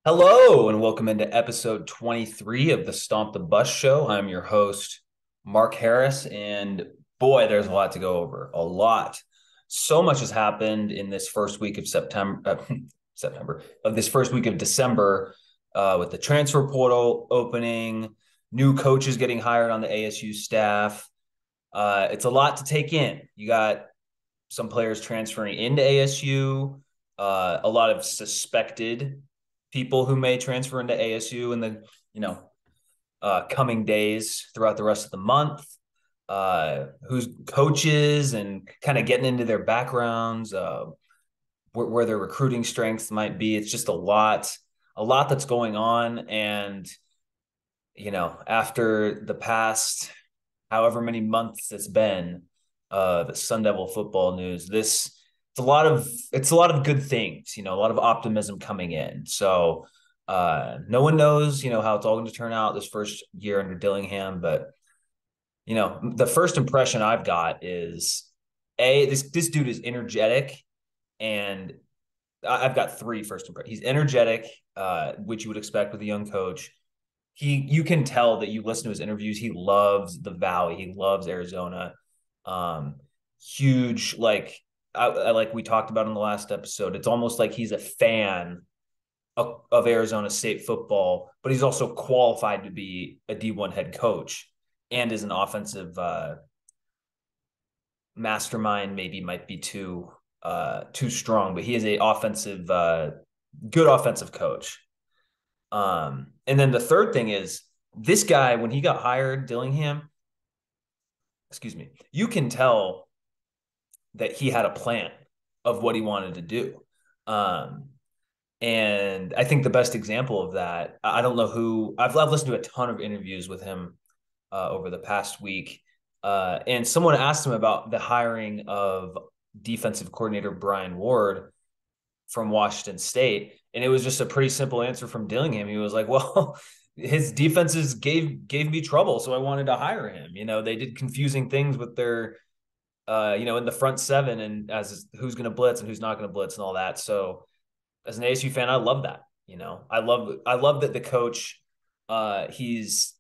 Hello and welcome into episode 23 of the Stomp the Bus Show. I'm your host, Mark Harris, and boy, there's a lot to go over. A lot. So much has happened in this first week of this first week of December, with the transfer portal opening, new coaches getting hired on the ASU staff. It's a lot to take in. You got some players transferring into ASU, a lot of suspected people who may transfer into ASU in the you know coming days throughout the rest of the month. Who's coaches and kind of getting into their backgrounds, where their recruiting strengths might be. It's just a lot that's going on, and after the past however many months it's been, the Sun Devil football news. It's a lot of good things, a lot of optimism coming in. So no one knows, how it's all going to turn out this first year under Dillingham, but the first impression I've got is this dude is energetic, and I've got three first impressions. He's energetic, which you would expect with a young coach. You can tell that you listen to his interviews. He loves the Valley. He loves Arizona. Um, Huge, like we talked about in the last episode. It's almost like he's a fan of Arizona State football, but he's also qualified to be a D1 head coach and is an offensive mastermind. Maybe might be too strong, but he is a good offensive coach. And then the third thing is this guy, when he got hired, Dillingham, excuse me, you can tell that he had a plan of what he wanted to do. Um, and I think the best example of that, I don't know who, I've listened to a ton of interviews with him over the past week. And someone asked him about the hiring of defensive coordinator Brian Ward from Washington State. And it was just a pretty simple answer from Dillingham. He was like, well, his defenses gave me trouble, so I wanted to hire him. They did confusing things with their in the front seven, and as who's going to blitz and who's not going to blitz and all that. So as an ASU fan, I love that. I love that the coach, he's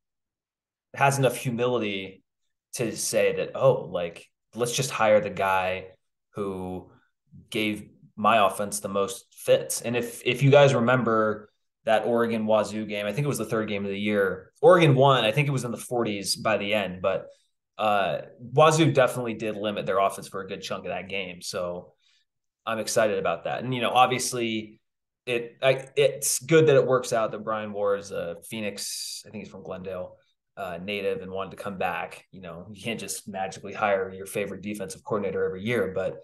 has enough humility to say that, oh, like, let's just hire the guy who gave my offense the most fits. And if you guys remember that Oregon Wazoo game, I think it was the third game of the year. Oregon won. I think it was in the 40s by the end, but Wazoo definitely did limit their offense for a good chunk of that game. So I'm excited about that. And obviously it's good that it works out that Brian Ward is a Phoenix, I think he's from Glendale, native, and wanted to come back. You can't just magically hire your favorite defensive coordinator every year, but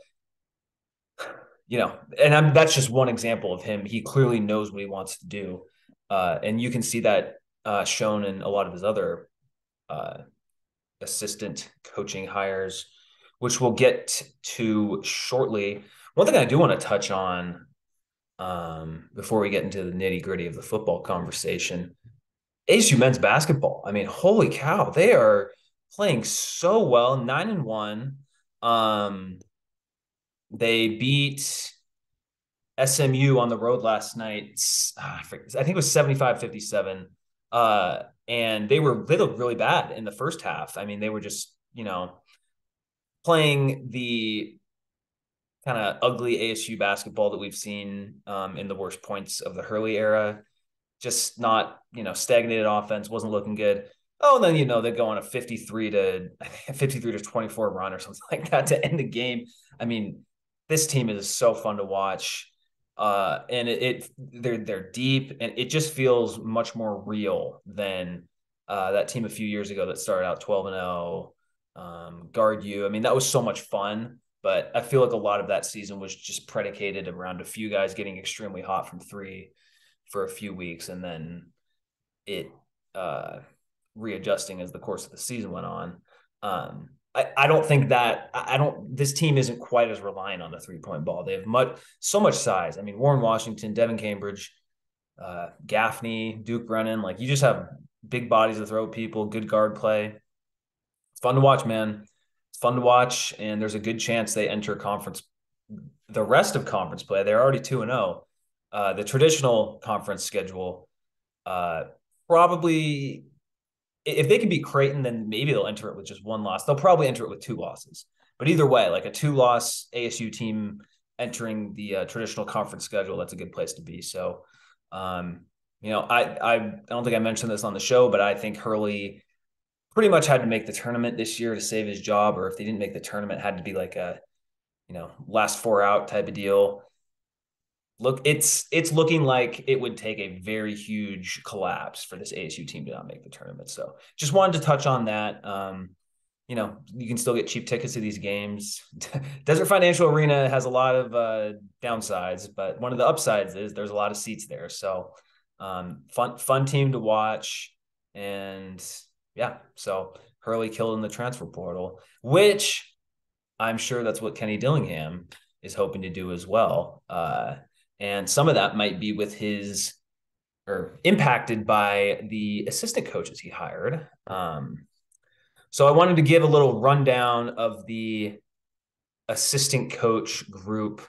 that's just one example of him. He clearly knows what he wants to do. And you can see that shown in a lot of his other uh, assistant coaching hires, which we'll get to shortly. One thing I do want to touch on, before we get into the nitty gritty of the football conversation, ASU men's basketball. I mean, holy cow, they are playing so well, 9-1. They beat SMU on the road last night. I think it was 75-57. And they looked really bad in the first half. I mean, they were just, playing the kind of ugly ASU basketball that we've seen in the worst points of the Hurley era. Just not, stagnated offense, wasn't looking good. Oh, and then, they go on a 53-24 run or something like that to end the game. I mean, this team is so fun to watch. And they're deep, and it just feels much more real than that team a few years ago that started out 12-0, guard you. I mean, that was so much fun, but I feel like a lot of that season was just predicated around a few guys getting extremely hot from three for a few weeks, and then it readjusting as the course of the season went on. I don't think that this team isn't quite as reliant on the 3-point ball. They have so much size. I mean, Warren Washington, Devin Cambridge, Gaffney, Duke Brennan, like, you just have big bodies to throw at people, good guard play. It's fun to watch, man. It's fun to watch, and there's a good chance they enter the rest of conference play. They're already 2-0. The traditional conference schedule, uh, probably if they can beat Creighton, then maybe they'll enter it with just one loss. They'll probably enter it with two losses. But either way, like a two-loss ASU team entering the traditional conference schedule, that's a good place to be. So, um, I don't think I mentioned this on the show, but I think Hurley pretty much had to make the tournament this year to save his job, or if they didn't make the tournament, had to be like a last four out type of deal. Look, it's looking like it would take a very huge collapse for this ASU team to not make the tournament. So just wanted to touch on that. You can still get cheap tickets to these games. Desert Financial Arena has a lot of downsides, but one of the upsides is there's a lot of seats there. So fun team to watch. And yeah, so Hurley killed in the transfer portal, which I'm sure that's what Kenny Dillingham is hoping to do as well. And some of that might be with his or impacted by the assistant coaches he hired. So I wanted to give a little rundown of the assistant coach group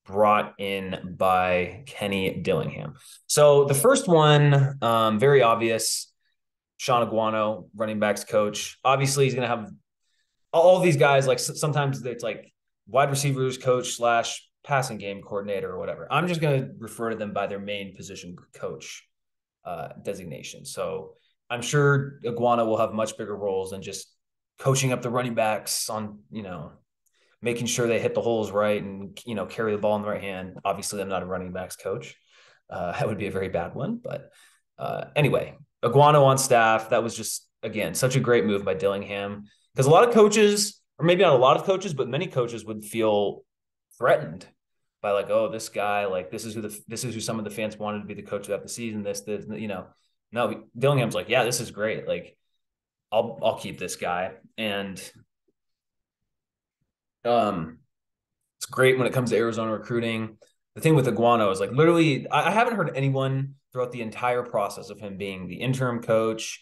brought in by Kenny Dillingham. So the first one, very obvious, Sean Aguano, running backs coach. Obviously, he's going to have all of these guys. Like sometimes it's like wide receivers coach slash passing game coordinator or whatever. I'm just going to refer to them by their main position coach designation. So I'm sure Iguana will have much bigger roles than just coaching up the running backs on, making sure they hit the holes right and, carry the ball in the right hand. Obviously, I'm not a running backs coach. That would be a very bad one. But anyway, Iguana on staff, that was just, again, such a great move by Dillingham. Because a lot of coaches, or maybe not a lot of coaches, but many coaches would feel threatened by like, oh, this guy, like this is who some of the fans wanted to be the coach throughout the season. This, no, Dillingham's like, yeah, this is great. Like, I'll keep this guy, and it's great when it comes to Arizona recruiting. The thing with Iguano is like literally, I haven't heard anyone throughout the entire process of him being the interim coach,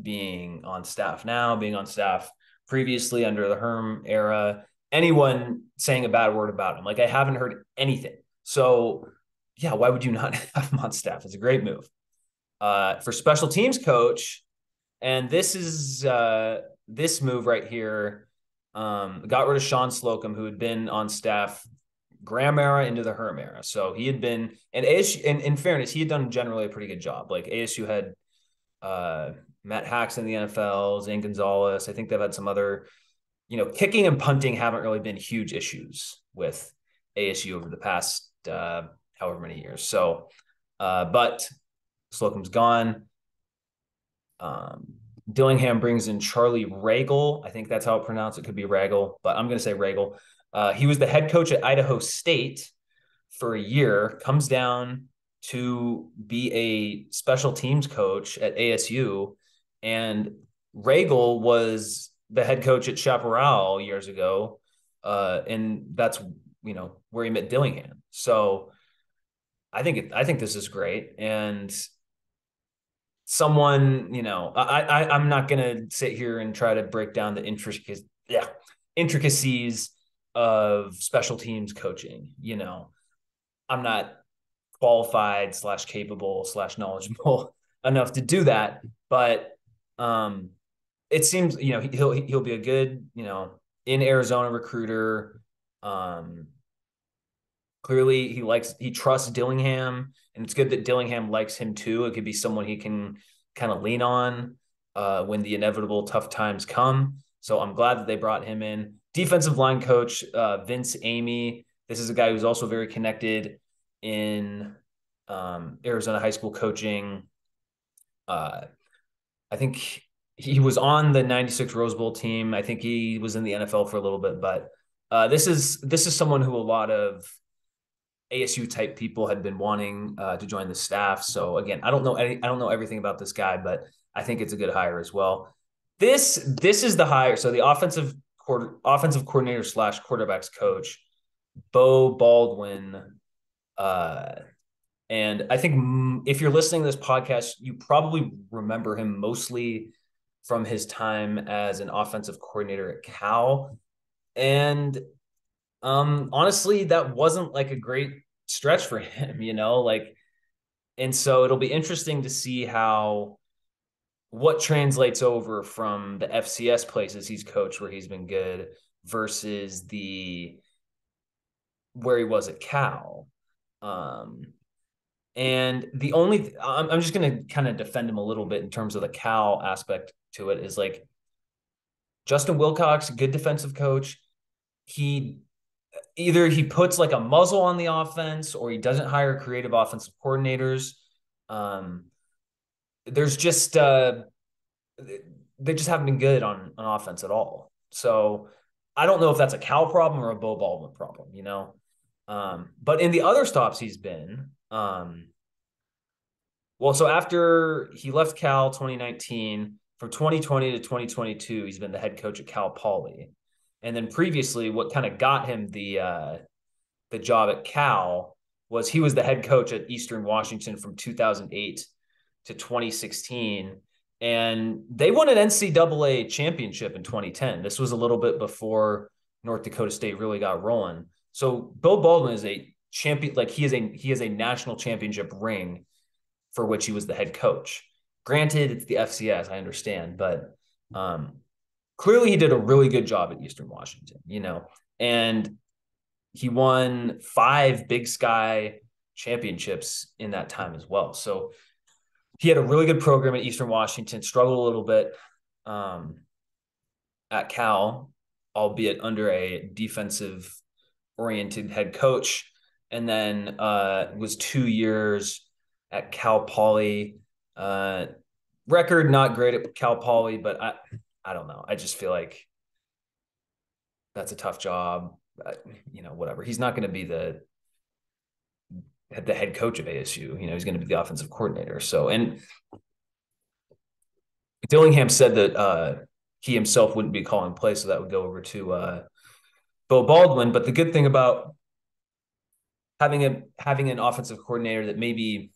being on staff now, being on staff previously under the Herm era, anyone saying a bad word about him. Like I haven't heard anything. So yeah, why would you not have him on staff? It's a great move. For special teams coach, and this is this move right here. Got rid of Sean Slocum, who had been on staff Graham era into the Herm era. So he had been, and ASU, in fairness, he had done generally a pretty good job. Like ASU had Matt Hacks in the NFL, Zane Gonzalez. I think they've had some other, kicking and punting haven't really been huge issues with ASU over the past however many years. So, but Slocum's gone. Dillingham brings in Charlie Ragle. I think that's how it pronounced. It could be Ragle, but I'm going to say Ragle. He was the head coach at Idaho State for a year, comes down to be a special teams coach at ASU. And Ragle was the head coach at Chaparral years ago. And that's, where he met Dillingham. So I think this is great. And someone, I'm not going to sit here and try to break down the intricacies of special teams coaching. I'm not qualified / capable / knowledgeable enough to do that. But it seems, he'll be a good, in Arizona recruiter. Clearly he trusts Dillingham, and it's good that Dillingham likes him too. It could be someone he can kind of lean on when the inevitable tough times come. So I'm glad that they brought him in. Defensive line coach, Vince Amy. This is a guy who's also very connected in Arizona high school coaching. I think he was on the 96 Rose Bowl team. I think he was in the NFL for a little bit, but this is someone who a lot of ASU type people had been wanting to join the staff. So again, I don't know everything about this guy, but I think it's a good hire as well. This is the hire. So the offensive coordinator / quarterbacks coach, Bo Baldwin. And I think if you're listening to this podcast, you probably remember him mostly from his time as an offensive coordinator at Cal. And honestly, that wasn't like a great stretch for him, like, and so it'll be interesting to see what translates over from the FCS places he's coached where he's been good versus the where he was at Cal. And I'm just going to kind of defend him a little bit in terms of the Cal aspect to it is like Justin Wilcox, good defensive coach. He either he puts like a muzzle on the offense or he doesn't hire creative offensive coordinators. There's just they just haven't been good on offense at all. So I don't know if that's a Cal problem or a Bo Baldwin problem. But in the other stops he's been, well, so after he left Cal 2019, from 2020 to 2022, he's been the head coach at Cal Poly. And then previously, what kind of got him the job at Cal was he was the head coach at Eastern Washington from 2008 to 2016. And they won an NCAA championship in 2010. This was a little bit before North Dakota State really got rolling. So Bill Baldwin is a champion, like he has a national championship ring for which he was the head coach. Granted, it's the FCS, I understand, but clearly he did a really good job at Eastern Washington, and he won 5 Big Sky championships in that time as well. So he had a really good program at Eastern Washington, struggled a little bit at Cal, albeit under a defensive oriented head coach, and then was 2 years at Cal Poly. Record not great at Cal Poly, but I don't know. I just feel like that's a tough job. Whatever. He's not going to be the head coach of ASU. He's going to be the offensive coordinator. So, and Dillingham said that he himself wouldn't be calling plays, so that would go over to Bo Baldwin. But the good thing about having an offensive coordinator that maybe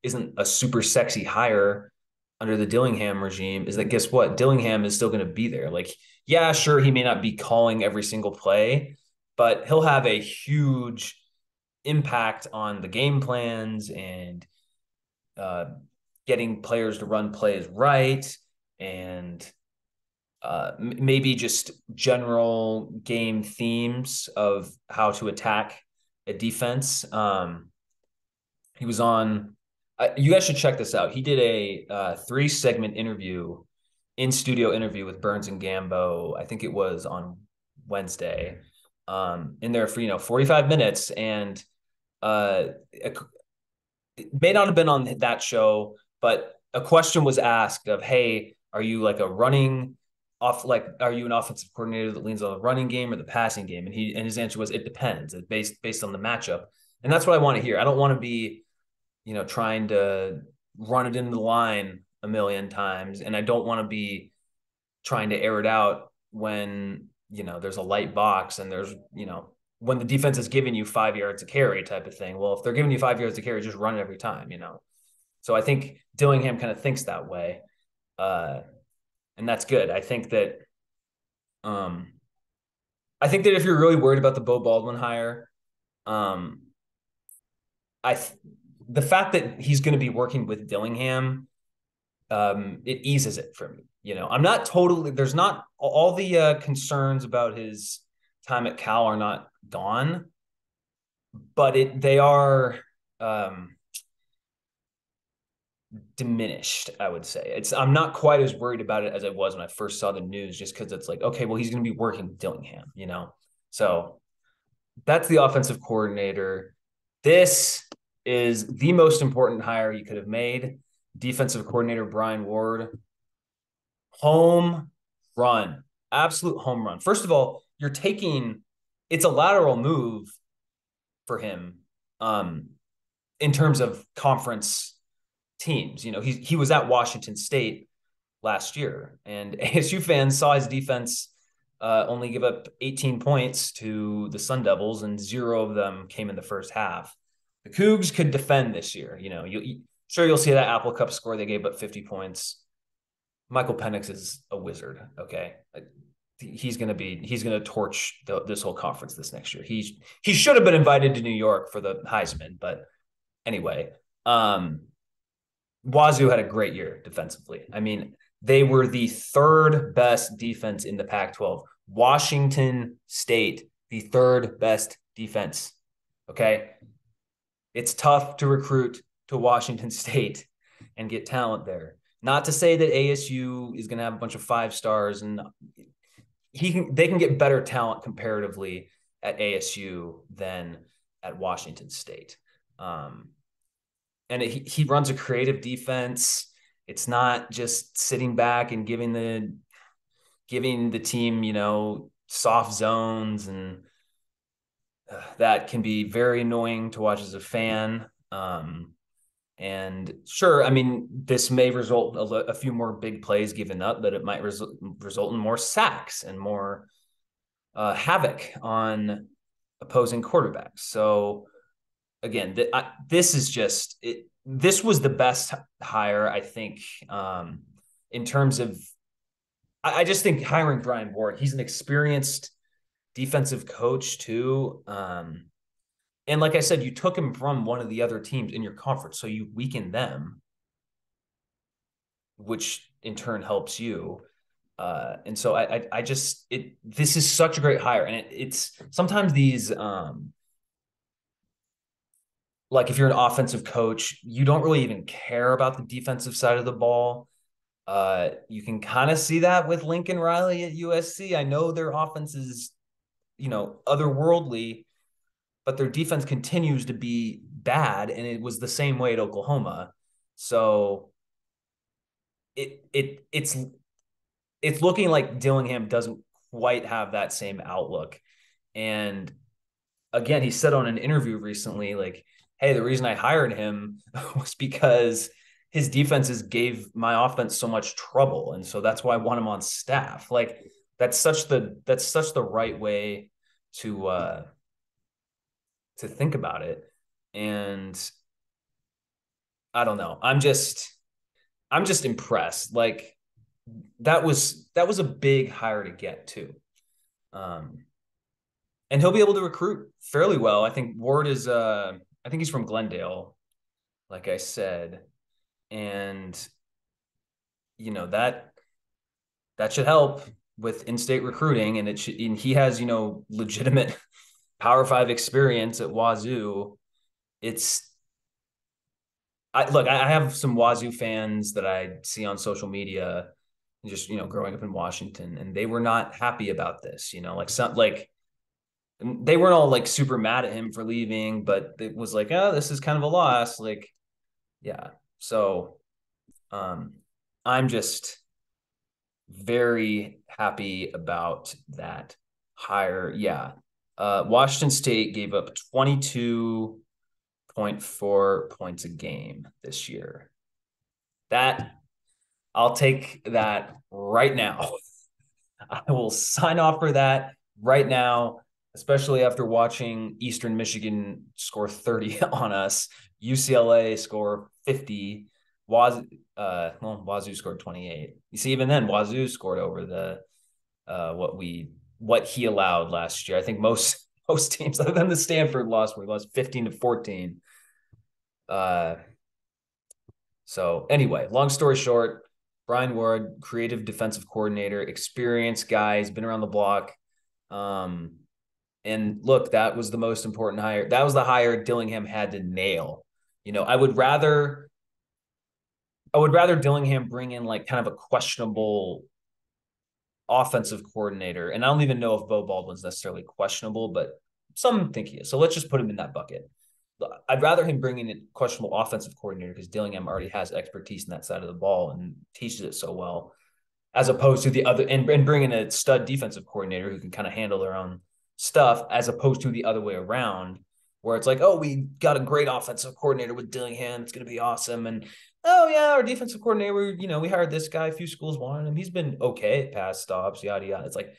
isn't a super sexy hire under the Dillingham regime is that guess what? Dillingham is still going to be there. Like, yeah, sure, he may not be calling every single play, but he'll have a huge impact on the game plans and getting players to run plays right and maybe just general game themes of how to attack a defense. He was on you guys should check this out. He did a 3-segment in-studio interview with Burns and Gambo. I think it was on Wednesday. In there for 45 minutes, and it may not have been on that show, but a question was asked of, "Hey, are you like are you an offensive coordinator that leans on the running game or the passing game?" And his answer was, "It depends. It's based on the matchup." And that's what I want to hear. I don't want to be trying to run it into the line a million times. And I don't want to be trying to air it out when, there's a light box and there's, when the defense is giving you 5 yards a carry type of thing. Well, if they're giving you 5 yards a carry, just run it every time, So I think Dillingham kind of thinks that way. And that's good. I think that if you're really worried about the Bo Baldwin hire, the fact that he's going to be working with Dillingham, it eases it for me. I'm not totally, there's not all the concerns about his time at Cal are not gone, but they are diminished, I would say. I'm not quite as worried about it as I was when I first saw the news, just because it's like, okay, well, he's going to be working with Dillingham, So that's the offensive coordinator. This is the most important hire he could have made. Defensive coordinator Brian Ward. Home run. Absolute home run. First of all, it's a lateral move for him in terms of conference teams. He was at Washington State last year, and ASU fans saw his defense only give up 18 points to the Sun Devils, and 0 of them came in the first half. The Cougs could defend this year. You'll see that Apple Cup score. They gave up 50 points. Michael Penix is a wizard. Okay. he's gonna torch this whole conference this next year. He should have been invited to New York for the Heisman, but anyway, Wazoo had a great year defensively. I mean, they were the third best defense in the Pac-12. Washington State, the third best defense. Okay, it's tough to recruit to Washington State and get talent there. Not to say that ASU is going to have a bunch of 5 stars, and they can get better talent comparatively at ASU than at Washington State. And he runs a creative defense. It's not just sitting back and giving the team, soft zones, and that can be very annoying to watch as a fan. And sure, I mean, this may result a few more big plays given up, but it might result in more sacks and more havoc on opposing quarterbacks. So again, this is just it. This was the best hire, I think, in terms of. I just think hiring Brian Ward. He's an experienced defensive coach too. And like I said, you took him from one of the other teams in your conference, so you weaken them, which in turn helps you. And so I just this is such a great hire, and it's sometimes these like if you're an offensive coach, you don't really even care about the defensive side of the ball. You can kind of see that with Lincoln Riley at USC. I know their offense is, otherworldly, but their defense continues to be bad, and it was the same way at Oklahoma. So it's looking like Dillingham doesn't quite have that same outlook. And again, he said on an interview recently, like, hey, the reason I hired him was because his defenses gave my offense so much trouble, and so that's why I want him on staff. Like that's such the right way to think about it. And I don't know. I'm just impressed. Like that was a big hire to get to. And he'll be able to recruit fairly well. I think Ward is I think he's from Glendale, like I said. And that should help with in-state recruiting, and he has, legitimate Power 5 experience at Wazoo. I have some Wazoo fans that I see on social media, just growing up in Washington, and they were not happy about this. They weren't all like super mad at him for leaving, but it was like, oh, this is kind of a loss. Like, yeah. So, I'm just very happy about that hire. Yeah. Washington State gave up 22.4 points a game this year. I'll take that right now. I will sign off for that right now, especially after watching Eastern Michigan score 30 on us, UCLA score 50, Wazoo scored 28. You see, even then, Wazoo scored over the what he allowed last year. I think most teams other than the Stanford loss, where he lost 15-14. So anyway, long story short, Brian Ward, creative defensive coordinator, experienced guy, he's been around the block. And look, that was the most important hire. That was the hire Dillingham had to nail. I would rather Dillingham bring in like kind of a questionable offensive coordinator. And I don't even know if Bo Baldwin's necessarily questionable, but some think he is. So let's just put him in that bucket. I'd rather him bring in a questionable offensive coordinator because Dillingham already has expertise in that side of the ball and teaches it so well, as opposed to the other, and bring in a stud defensive coordinator who can kind of handle their own stuff, as opposed to the other way around, where it's like, oh, we got a great offensive coordinator with Dillingham, it's going to be awesome. And oh yeah, our defensive coordinator, we hired this guy, a few schools wanted him, he's been okay at pass stops, yada yada. It's like,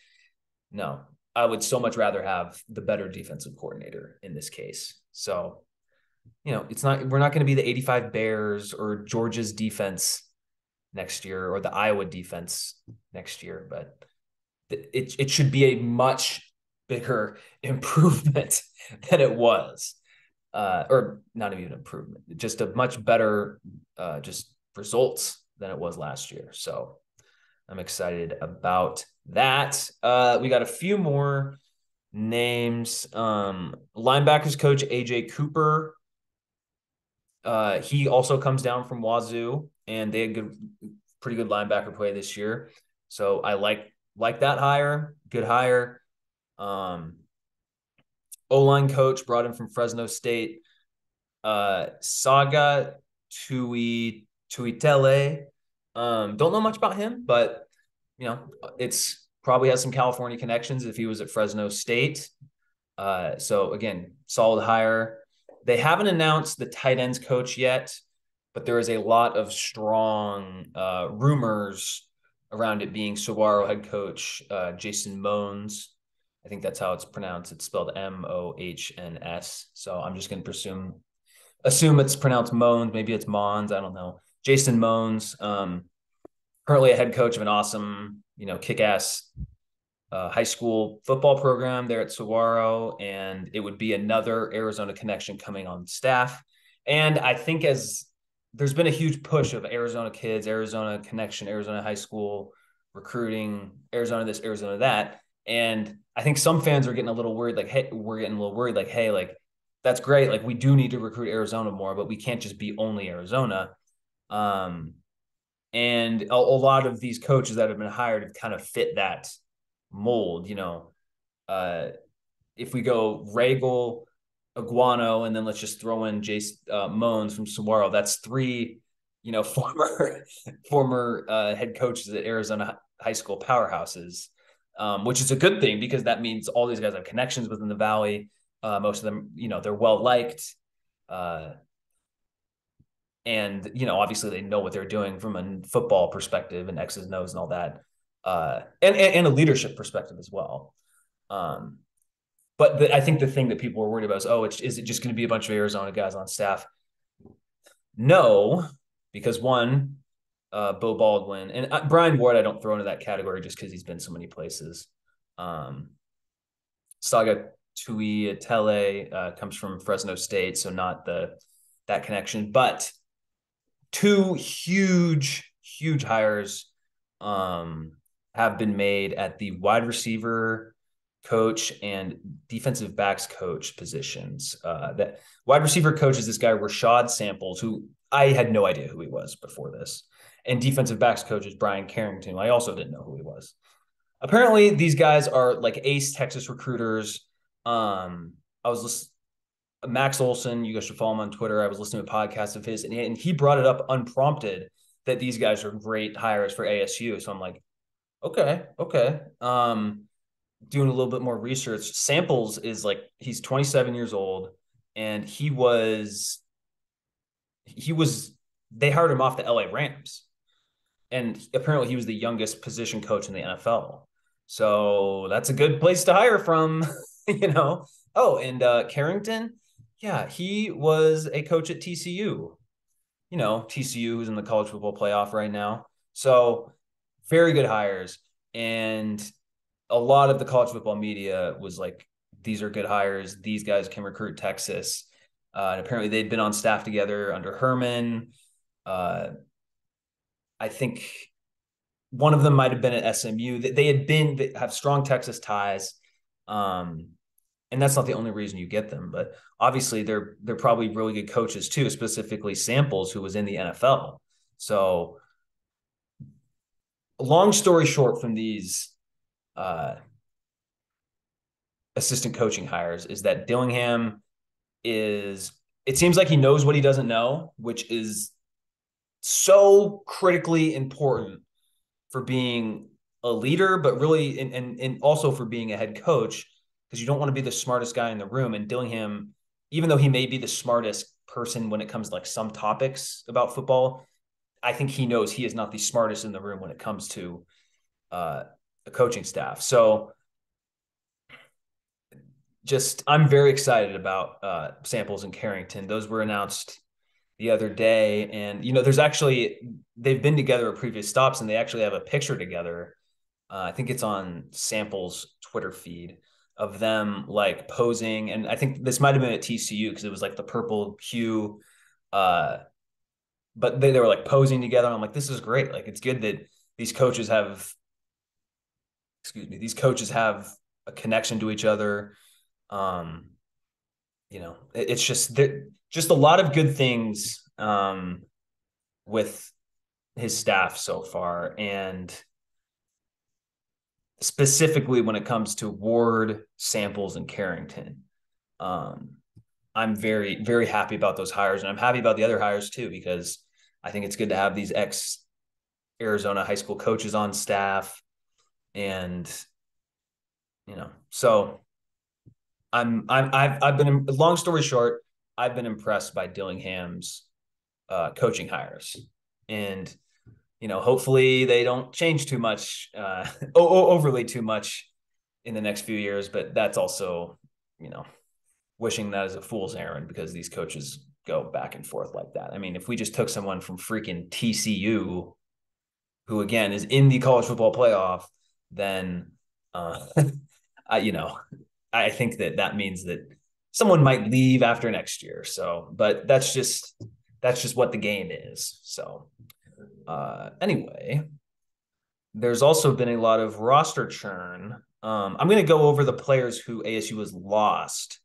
no, I would so much rather have the better defensive coordinator in this case. So, we're not going to be the 85 Bears or Georgia's defense next year or the Iowa defense next year, but it should be a much bigger improvement than it was, or not even improvement, just a much better just results than it was last year. So I'm excited about that. We got a few more names. Linebackers coach AJ Cooper. He also comes down from Wazoo, and they had pretty good linebacker play this year. So I like that hire. Good hire. O-line coach brought in from Fresno State. Saga Tuitele. Don't know much about him, but it's probably has some California connections if he was at Fresno State. So again, solid hire. They haven't announced the tight ends coach yet, but there is a lot of strong rumors around it being Saguaro head coach Jason Moans. I think that's how it's pronounced. It's spelled Mohns. So I'm just going to assume it's pronounced Moans. Maybe it's Mons. I don't know. Jason Moans, currently a head coach of an awesome, kick-ass high school football program there at Saguaro, and it would be another Arizona connection coming on staff. And I think as there's been a huge push of Arizona kids, Arizona connection, Arizona high school recruiting, Arizona this, Arizona that. And I think some fans are getting a little worried, like, hey, we're getting a little worried, like, hey, like, that's great. Like, we do need to recruit Arizona more, but we can't just be only Arizona. And a lot of these coaches that have been hired have kind of fit that mold. If we go Regal, Iguano, and then let's just throw in Jace Moans from Saguaro, that's three, former head coaches at Arizona high school powerhouses, which is a good thing because that means all these guys have connections within the Valley. Most of them, they're well liked. And, obviously they know what they're doing from a football perspective and X's and O's and all that. And a leadership perspective as well. But I think the thing that people were worried about is, is it just going to be a bunch of Arizona guys on staff? No, because one, Bo Baldwin and Brian Ward, I don't throw into that category just because he's been so many places. Saga Tuitele comes from Fresno State, so not that connection, but two huge hires have been made at the wide receiver coach and defensive backs coach positions. That wide receiver coach is this guy, Rashad Samples, who I had no idea who he was before this. And defensive backs coach is Brian Carrington, who I also didn't know who he was. Apparently, these guys are like ace Texas recruiters. I was listening. Max Olson, you guys should follow him on Twitter. I was listening to a podcast of his, and he brought it up unprompted that these guys are great hires for ASU. So I'm like, okay. Doing a little bit more research. Samples is he's 27 years old, and they hired him off the LA Rams. And apparently he was the youngest position coach in the NFL. So that's a good place to hire from, Oh, and Carrington, yeah, he was a coach at TCU. TCU is in the college football playoff right now. So very good hires. And a lot of the college football media was like, these are good hires. These guys can recruit Texas. And apparently they'd been on staff together under Herman. I think one of them might have been at SMU. They have strong Texas ties. And that's not the only reason you get them, but obviously they're probably really good coaches too, specifically Samples, who was in the NFL. So long story short from these assistant coaching hires is that Dillingham it seems like he knows what he doesn't know, which is so critically important for being a leader, but really, and also for being a head coach, because you don't want to be the smartest guy in the room. And Dillingham, even though he may be the smartest person when it comes to some topics about football, I think he knows he is not the smartest in the room when it comes to a coaching staff. So I'm very excited about Samples and Carrington. Those were announced the other day. And, they've been together at previous stops, and they actually have a picture together I think it's on Sample's Twitter feed of them like posing. And I think this might have been at TCU because it was like the purple hue. Uh, but they were like posing together. I'm like, this is great. Like, it's good that these coaches have, these coaches have a connection to each other. Um, it's just a lot of good things with his staff so far. And specifically when it comes to Ward, Samples, and Carrington. Um, I'm very, very happy about those hires. And I'm happy about the other hires too, because I think it's good to have these ex Arizona high school coaches on staff. And, so I've been, long story short, I've been impressed by Dillingham's coaching hires. And, hopefully they don't change too much, overly too much in the next few years. But that's also, wishing that is a fool's errand because these coaches go back and forth like that. I mean, if we just took someone from freaking TCU, who again is in the college football playoff, then, I, I think that means that someone might leave after next year. So, but that's just what the game is. So, anyway, there's also been a lot of roster churn. I'm going to go over the players who ASU has lost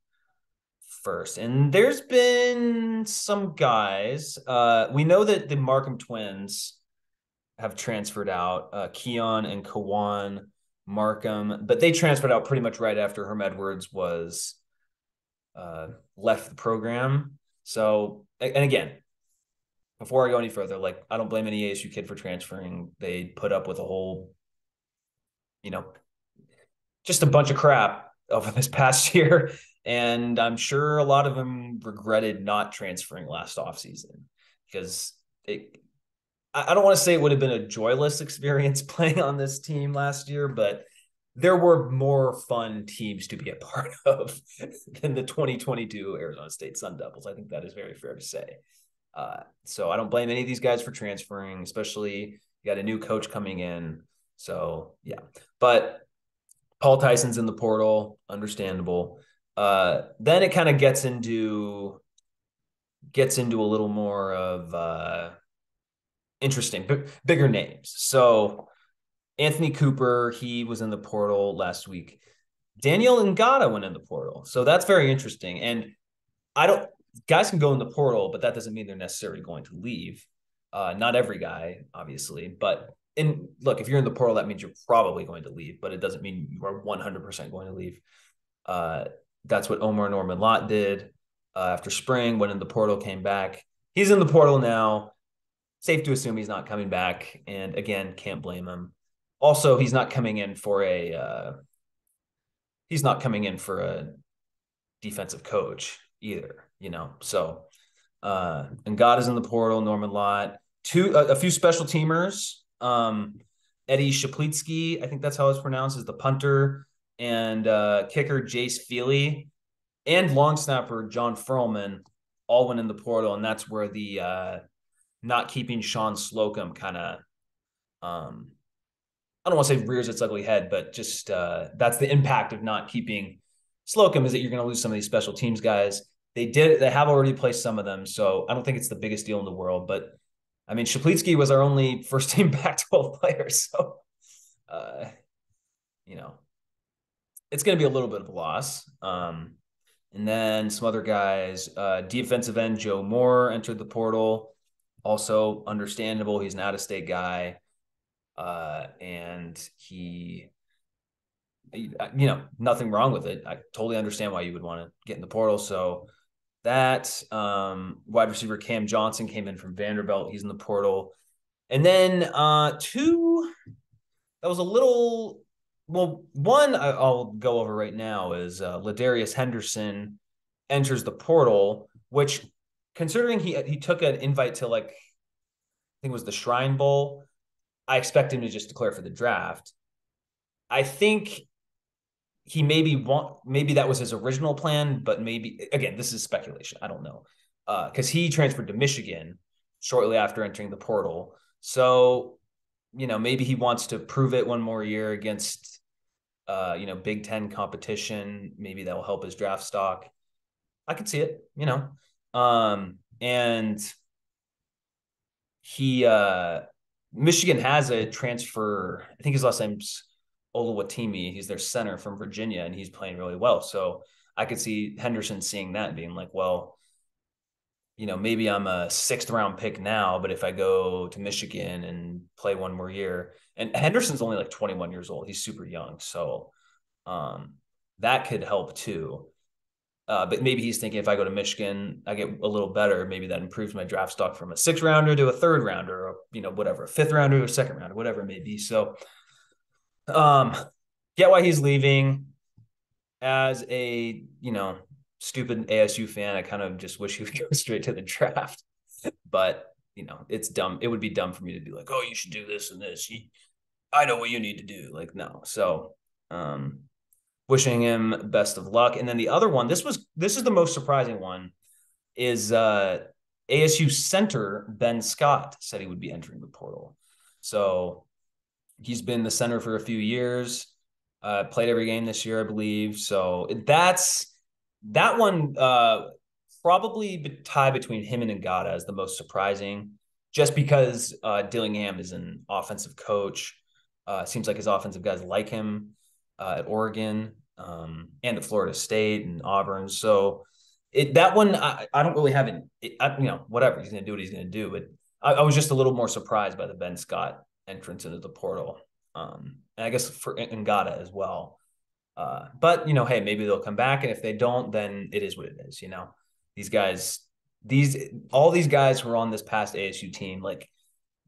first. And there's been some guys. We know that the Markham twins have transferred out, Keon and Kawan Markham, but they transferred out pretty much right after Herm Edwards was left the program. So, and again, before I go any further, like, I don't blame any ASU kid for transferring. They put up with a whole, just a bunch of crap over this past year. And I'm sure a lot of them regretted not transferring last offseason because I don't want to say it would have been a joyless experience playing on this team last year, but there were more fun teams to be a part of than the 2022 Arizona State Sun Devils. I think that is very fair to say. So I don't blame any of these guys for transferring, especially you got a new coach coming in. So yeah, but Paul Tyson's in the portal, understandable. Then it kind of gets into a little more of interesting, bigger names. So Anthony Cooper, he was in the portal last week. Daniel Ngata went in the portal. So that's very interesting. And guys can go in the portal, but that doesn't mean they're necessarily going to leave. Not every guy, obviously, but look, if you're in the portal, that means you're probably going to leave, but it doesn't mean you are 100% going to leave. That's what Omar Norman Lott did after spring, went in the portal, came back. He's in the portal now. Safe to assume he's not coming back. And again, can't blame him. Also, he's not coming in for a defensive coach either, So Ngata's in the portal, Norman Lott, a few special teamers. Eddie Shaplitsky, I think that's how it's pronounced, is the punter, and kicker Jace Feely and long snapper John Furlman all went in the portal, and that's where the not keeping Sean Slocum kind of I don't want to say rears its ugly head, but just that's the impact of not keeping Slocum, is that you're going to lose some of these special teams guys. They have already placed some of them, so I don't think it's the biggest deal in the world. But I mean, Shaplitsky was our only first team Pac-12 player, so it's going to be a little bit of a loss. And then some other guys, defensive end Joe Moore entered the portal. Also understandable. He's an out-of-state guy. And he, nothing wrong with it. I totally understand why you would want to get in the portal. So that wide receiver Cam Johnson came in from Vanderbilt. He's in the portal. And then two, that was a little, well, one I'll go over right now is Ladarius Henderson enters the portal, which, considering he took an invite to, like, I think it was the Shrine Bowl, I expect him to just declare for the draft. I think he maybe that was his original plan, but maybe, again, this is speculation. I don't know. Because he transferred to Michigan shortly after entering the portal. So maybe he wants to prove it one more year against, Big Ten competition. Maybe that will help his draft stock. I could see it. And he, Michigan has a transfer. I think his last name's Oluwatimi. He's their center from Virginia, and he's playing really well. So I could see Henderson seeing that and being like, well, maybe I'm a 6th-round pick now, but if I go to Michigan and play one more year, and Henderson's only like 21 years old, he's super young. So that could help too. But maybe he's thinking if I go to Michigan, I get a little better. Maybe that improves my draft stock from a 6th-rounder to a 3rd-rounder, or whatever, a 5th-rounder to a 2nd-rounder, whatever it may be. So, get why he's leaving. As a stupid ASU fan, I kind of just wish he would go straight to the draft. But it's dumb. It would be dumb for me to be like, oh, you should do this and this. I know what you need to do. Like, no. So, wishing him best of luck. And then the other one, this is the most surprising one, is ASU center Ben Scott said he would be entering the portal. So he's been the center for a few years, played every game this year, I believe. So that one probably tie between him and Ngata is the most surprising, just because Dillingham is an offensive coach. Seems like his offensive guys like him at Oregon and at Florida State and Auburn. So that one, I don't really have whatever. He's going to do what he's going to do. But I was just a little more surprised by the Ben Scott entrance into the portal. And I guess for Ngata as well. But hey, maybe they'll come back. And if they don't, then it is what it is. All these guys who are on this past ASU team, like,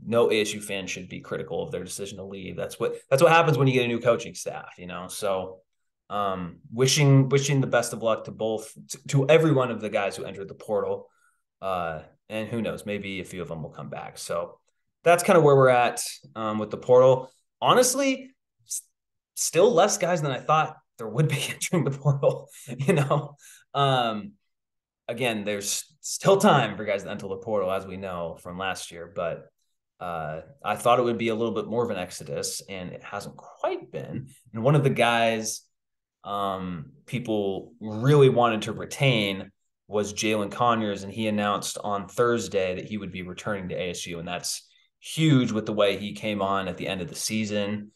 no ASU fan should be critical of their decision to leave. That's what happens when you get a new coaching staff, So wishing the best of luck to every one of the guys who entered the portal. And who knows, maybe a few of them will come back. So that's kind of where we're at with the portal. Honestly, still less guys than I thought there would be entering the portal. Again, there's still time for guys to enter the portal, as we know from last year, but I thought it would be a little bit more of an exodus, and it hasn't quite been. And one of the guys people really wanted to retain was Jalen Conyers, and he announced on Thursday that he would be returning to ASU, and that's huge with the way he came on at the end of the season.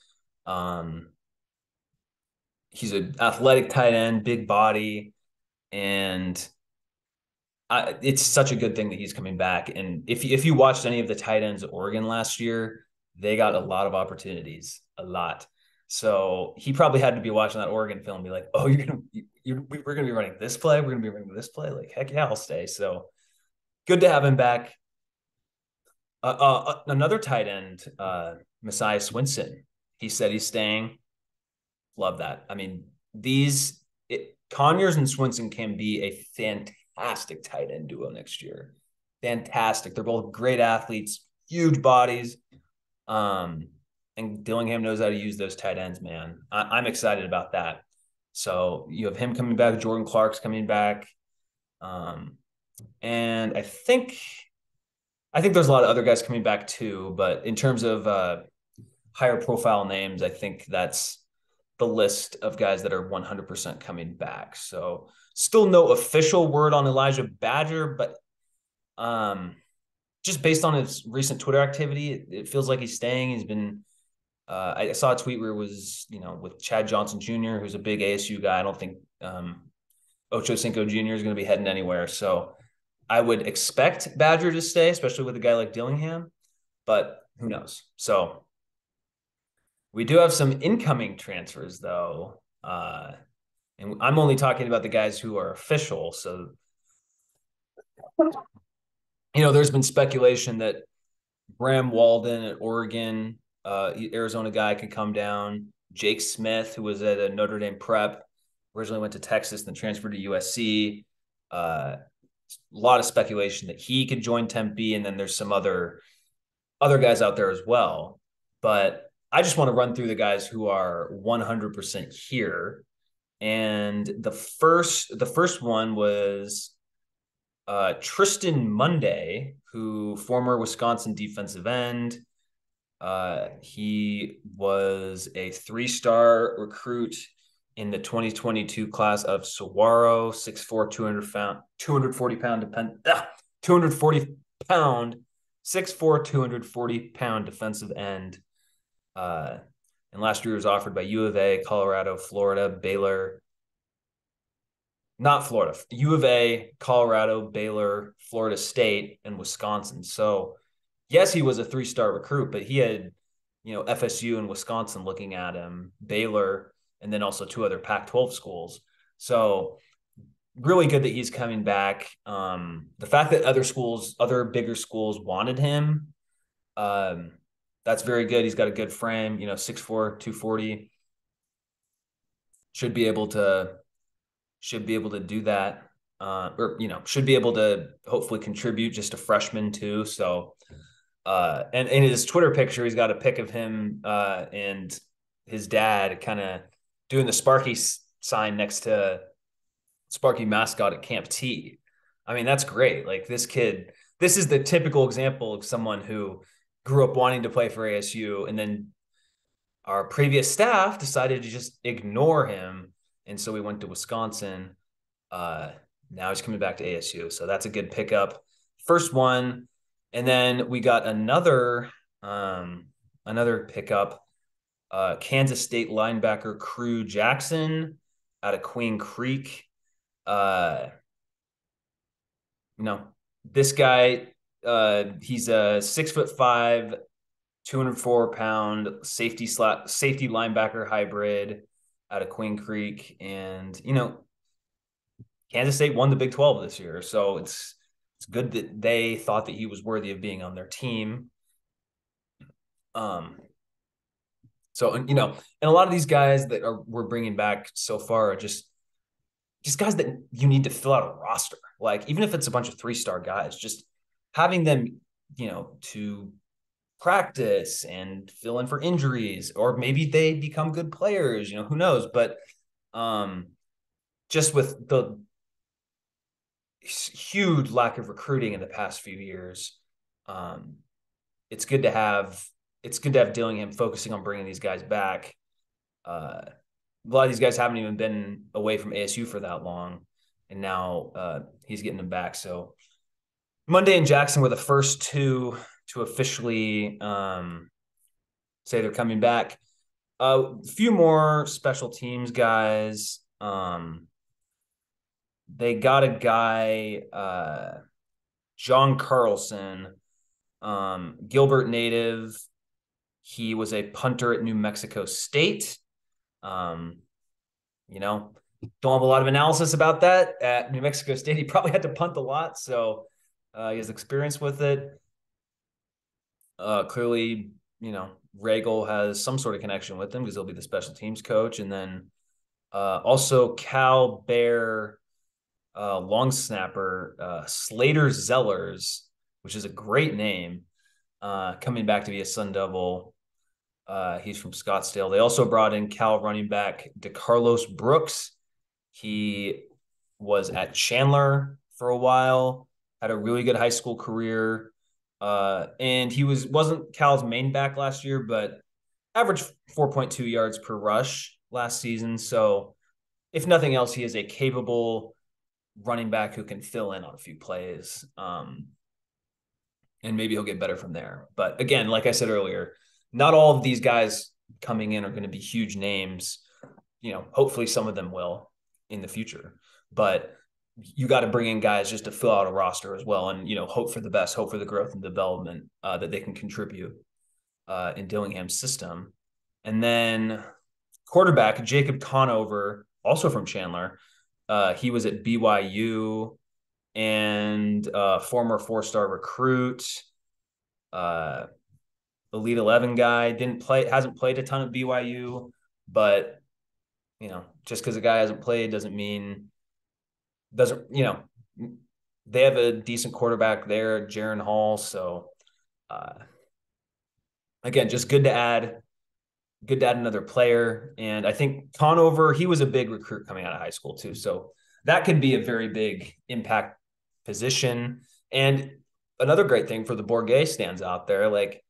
He's an athletic tight end, big body, and it's such a good thing that he's coming back. And if you watched any of the tight ends at Oregon last year, they got a lot of opportunities, a lot. So he probably had to be watching that Oregon film and be like, oh, we're going to be running this play. We're going to be running this play. Like, heck yeah, I'll stay. So good to have him back. Another tight end, Messiah Swinson, he said he's staying. Love that. I mean, Conyers and Swinson can be a fantastic tight end duo next year. Fantastic. They're both great athletes, huge bodies. And Dillingham knows how to use those tight ends, man. I'm excited about that. So you have him coming back. Jordan Clark's coming back. And I think there's a lot of other guys coming back too. But in terms of higher profile names, I think that's the list of guys that are 100% coming back. So still no official word on Elijah Badger, but just based on his recent Twitter activity, it feels like he's staying. He's been I saw a tweet where it was, with Chad Johnson Jr., who's a big ASU guy. I don't think Ocho Cinco Jr. is going to be heading anywhere. So I would expect Badger to stay, especially with a guy like Dillingham, but who knows? So we do have some incoming transfers, though. And I'm only talking about the guys who are official. So, there's been speculation that Bram Walden at Oregon, Arizona guy, could come down. Jake Smith, who was at a Notre Dame prep, originally went to Texas, then transferred to USC. A lot of speculation that he could join Tempe, and then there's some other guys out there as well. But I just want to run through the guys who are 100% here. And the first one was Tristan Monday, who former Wisconsin defensive end, He was a 3-star recruit in the 2022 class of Saguaro, 6'4", 200 pound, 240 pound, 240 pound, 6'4", 240 pound defensive end. Uh, and last year was offered by U of A, Colorado, Florida, Baylor, not Florida, U of A, Colorado, Baylor, Florida State, and Wisconsin. So, yes, he was a 3-star recruit, but he had, FSU and Wisconsin looking at him, Baylor, and then also 2 other Pac-12 schools. So, really good that he's coming back. The fact that other bigger schools wanted him, um, that's very good. He's got a good frame, 6'4", 240. Should be able to do that. Or should be able to hopefully contribute, just a freshman too. So and in his Twitter picture, he's got a pic of him and his dad kind of doing the Sparky sign next to Sparky mascot at Camp T. I mean, that's great. Like, this kid, this is the typical example of someone who grew up wanting to play for ASU, and then our previous staff decided to just ignore him. And so we went to Wisconsin. Now he's coming back to ASU. So that's a good pickup. First one. And then we got another pickup, Kansas State linebacker Crew Jackson out of Queen Creek. This guy, he's a 6'5", 204-pound safety linebacker hybrid out of Queen Creek. And, Kansas State won the Big 12 this year. So it's good that they thought that he was worthy of being on their team. So, and a lot of these guys that we're bringing back so far are just guys that you need to fill out a roster. Like, even if it's a bunch of 3-star guys, just having them, to practice and fill in for injuries, or maybe they become good players, who knows? But just with the huge lack of recruiting in the past few years, it's good to have Dillingham focusing on bringing these guys back. A lot of these guys haven't even been away from ASU for that long, and now he's getting them back. So Monday and Jackson were the first two to officially say they're coming back. A few more special teams guys. They got a guy, John Carlson, Gilbert native. He was a punter at New Mexico State. Don't have a lot of analysis about that. At New Mexico State, he probably had to punt a lot, so he has experience with it. Clearly, Regal has some sort of connection with him because he'll be the special teams coach. And then also Cal Bear long snapper Slater Zellers, which is a great name, coming back to be a Sun Devil. He's from Scottsdale. They also brought in Cal running back DeCarlos Brooks. He was at Chandler for a while, had a really good high school career. And he wasn't Cal's main back last year, but averaged 4.2 yards per rush last season. So if nothing else, he is a capable running back who can fill in on a few plays. And maybe he'll get better from there. But again, like I said earlier, not all of these guys coming in are going to be huge names. Hopefully some of them will in the future, but you got to bring in guys just to fill out a roster as well. And, hope for the best, hope for the growth and development that they can contribute in Dillingham's system. And then quarterback, Jacob Conover, also from Chandler. He was at BYU and former 4-star recruit, Elite 11 guy. Hasn't played a ton of BYU, but just because a guy hasn't played doesn't mean they have a decent quarterback there, Jaron Hall. So again, just good to add another player. And I think Conover, he was a big recruit coming out of high school too. So that could be a very big impact position. And another great thing for the Bourget stands out there. Like,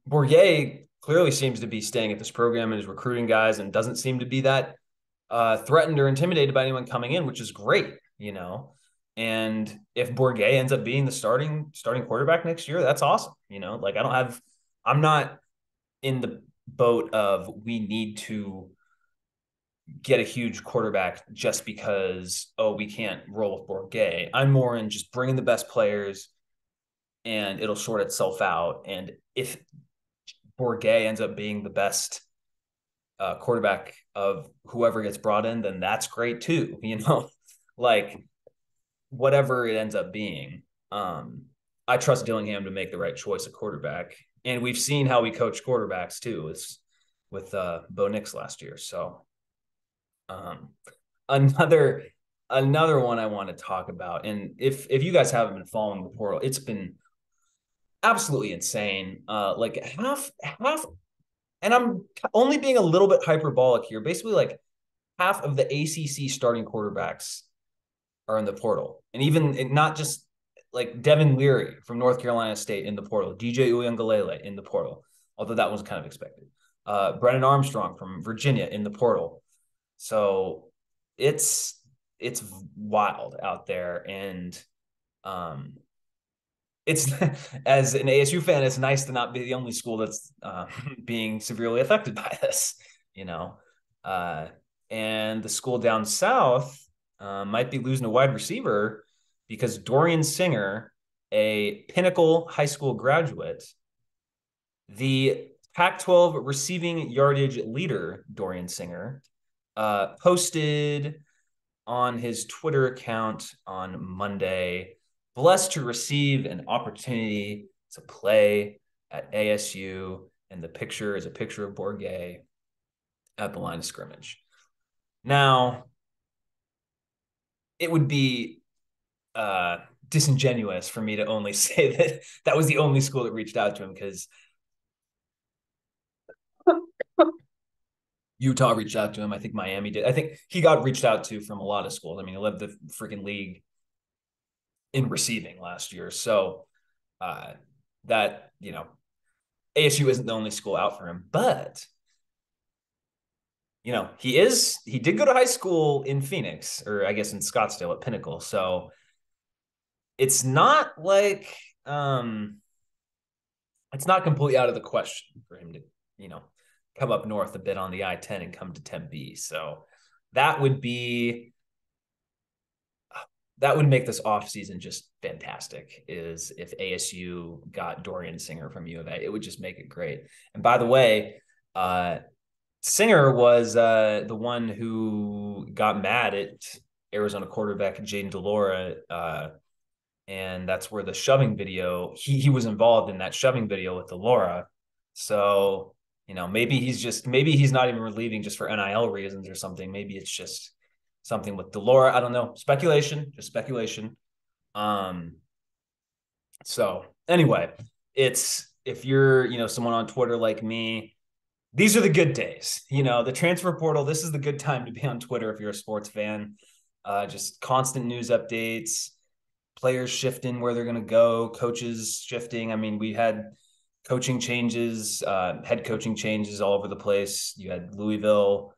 Bourget clearly seems to be staying at this program and is recruiting guys and doesn't seem to be that threatened or intimidated by anyone coming in, which is great, you know. And if Bourget ends up being the starting quarterback next year, that's awesome. You know, like I'm not in the boat of we need to get a huge quarterback just because, oh, we can't roll with Bourget. I'm more in just bringing the best players and it'll sort itself out. And if Bourget ends up being the best quarterback of whoever gets brought in, then that's great too. You know, like whatever it ends up being. Um, I trust Dillingham to make the right choice at quarterback, and we've seen how we coach quarterbacks too. With Bo Nix last year. So um, another another one I want to talk about, and if you guys haven't been following the portal, it's been absolutely insane. Like half, and I'm only being a little bit hyperbolic here. Basically, like half of the ACC starting quarterbacks are in the portal, and even not just like Devin Leary from North Carolina State in the portal, DJ Uiagalelei in the portal, although that was kind of expected. Brennan Armstrong from Virginia in the portal. So it's wild out there, and um, it's as an ASU fan, it's nice to not be the only school that's being severely affected by this, you know. Uh, and the school down south might be losing a wide receiver because Dorian Singer, a Pinnacle High School graduate, the Pac-12 receiving yardage leader, Dorian Singer, posted on his Twitter account on Monday, blessed to receive an opportunity to play at ASU. And the picture is a picture of Bourget at the line of scrimmage. Now, it would be disingenuous for me to only say that that was the only school that reached out to him because Utah reached out to him. I think Miami did. I think he got reached out to from a lot of schools. I mean, he led the freaking league in receiving last year. So uh, that, you know, ASU isn't the only school out for him, but you know, he did go to high school in Phoenix, or I guess in Scottsdale at Pinnacle. So it's not like it's not completely out of the question for him to, you know, come up north a bit on the I-10 and come to Tempe. So that would be that would make this offseason just fantastic is if ASU got Dorian Singer from U of A. It would just make it great. And by the way, Singer was the one who got mad at Arizona quarterback Jaden Delora. And that's where the shoving video, he was involved in that shoving video with Delora. So, you know, maybe he's not even relieving just for NIL reasons or something. Maybe it's just something with Delora. I don't know. Speculation, just speculation. Um, so anyway, it's if you're, you know, someone on Twitter like me, these are the good days. You know, the transfer portal, this is the good time to be on Twitter if you're a sports fan. Just constant news updates, players shifting where they're going to go, coaches shifting. I mean, we had coaching changes, head coaching changes all over the place. You had Louisville.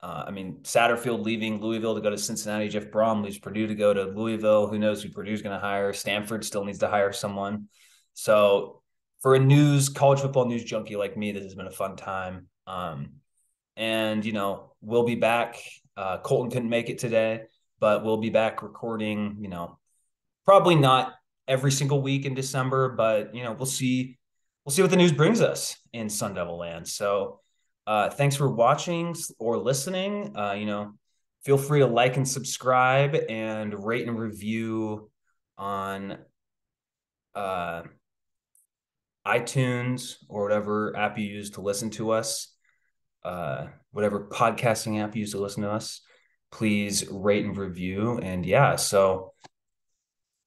I mean, Satterfield leaving Louisville to go to Cincinnati. Jeff Brom leaves Purdue to go to Louisville. Who knows who Purdue's going to hire? Stanford still needs to hire someone. So for a college football news junkie like me, this has been a fun time. And, you know, we'll be back. Colton couldn't make it today, but we'll be back recording, you know, probably not every single week in December, but, you know, we'll see what the news brings us in Sun Devil land. So thanks for watching or listening. You know, feel free to like and subscribe and rate and review on iTunes or whatever app you use to listen to us, whatever podcasting app you use to listen to us. Please rate and review. And yeah, so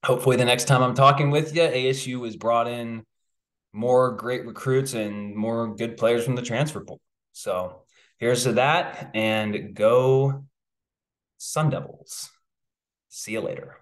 hopefully the next time I'm talking with you, ASU has brought in more great recruits and more good players from the transfer pool. So here's to that, and go Sun Devils. See you later.